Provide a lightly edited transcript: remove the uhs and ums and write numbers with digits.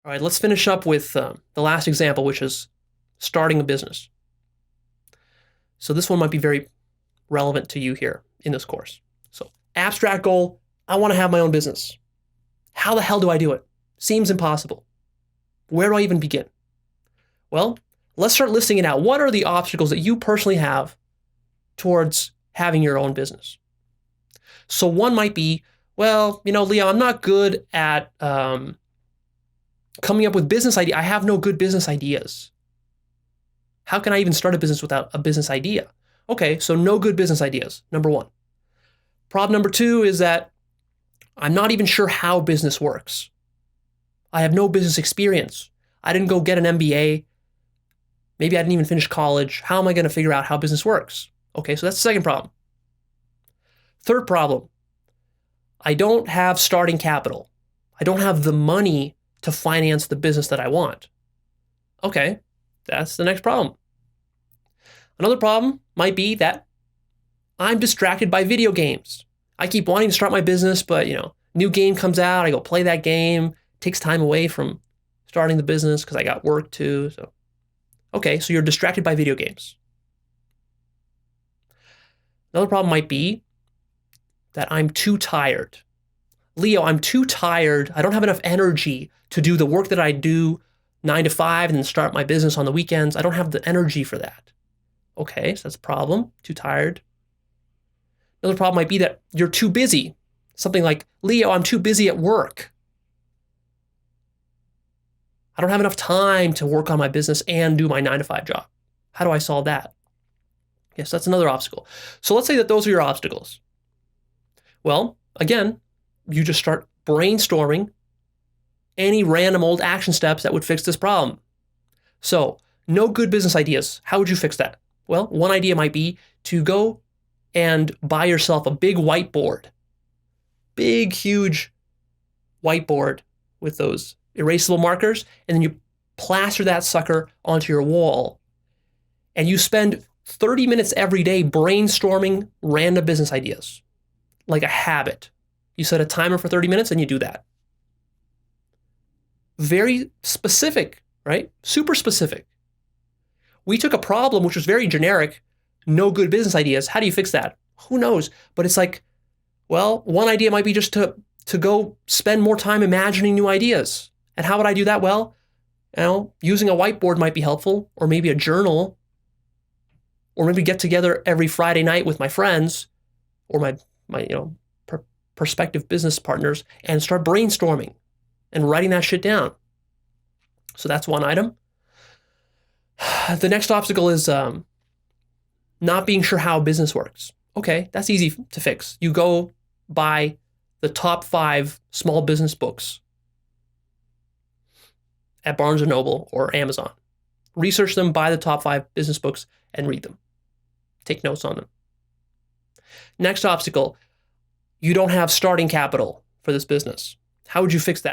All right, let's finish up with the last example, which is starting a business. So this one might be very relevant to you here in this course. So abstract goal, I want to have my own business. How the hell do I do it? Seems impossible. Where do I even begin? Well, let's start listing it out. What are the obstacles that you personally have towards having your own business? So one might be, well, Leo, I'm not good at coming up with business idea. I have no good business ideas. How can I even start a business without a business idea? Okay, so no good business ideas, number one. Problem number two is that I'm not even sure how business works. I have no business experience. I didn't go get an MBA. Maybe I didn't even finish college. How am I going to figure out how business works? Okay, so that's the second problem. Third problem, I don't have starting capital. I don't have the money to finance the business that I want. Okay, that's the next problem. Another problem might be that I'm distracted by video games. I keep wanting to start my business, but new game comes out, I go play that game. It takes time away from starting the business because I got work too. So, okay, so you're distracted by video games. Another problem might be that I'm too tired. Leo, I'm too tired. I don't have enough energy to do the work that I do 9 to 5 and then start my business on the weekends. I don't have the energy for that. Okay, so that's a problem. Too tired. Another problem might be that you're too busy. Something like, Leo, I'm too busy at work. I don't have enough time to work on my business and do my 9 to 5 job. How do I solve that? Yes, that's another obstacle. So let's say that those are your obstacles. Well, again, you just start brainstorming any random old action steps that would fix this problem. So, no good business ideas. How would you fix that? Well, one idea might be to go and buy yourself a big whiteboard. Big, huge whiteboard with those erasable markers, and then you plaster that sucker onto your wall. And you spend 30 minutes every day brainstorming random business ideas, like a habit. You set a timer for 30 minutes and you do that. Very specific, right? Super specific. We took a problem which was very generic, no good business ideas. How do you fix that? Who knows? But it's like, well, one idea might be just to go spend more time imagining new ideas. And how would I do that? Well, using a whiteboard might be helpful, or maybe a journal, or maybe get together every Friday night with my friends or my prospective business partners and start brainstorming and writing that shit down. So that's one item. The next obstacle is not being sure how business works. Okay, that's easy to fix. You go buy the top 5 small business books at Barnes & Noble or Amazon. Research them, buy the top 5 business books, and read them. Take notes on them. Next obstacle, you don't have starting capital for this business. How would you fix that?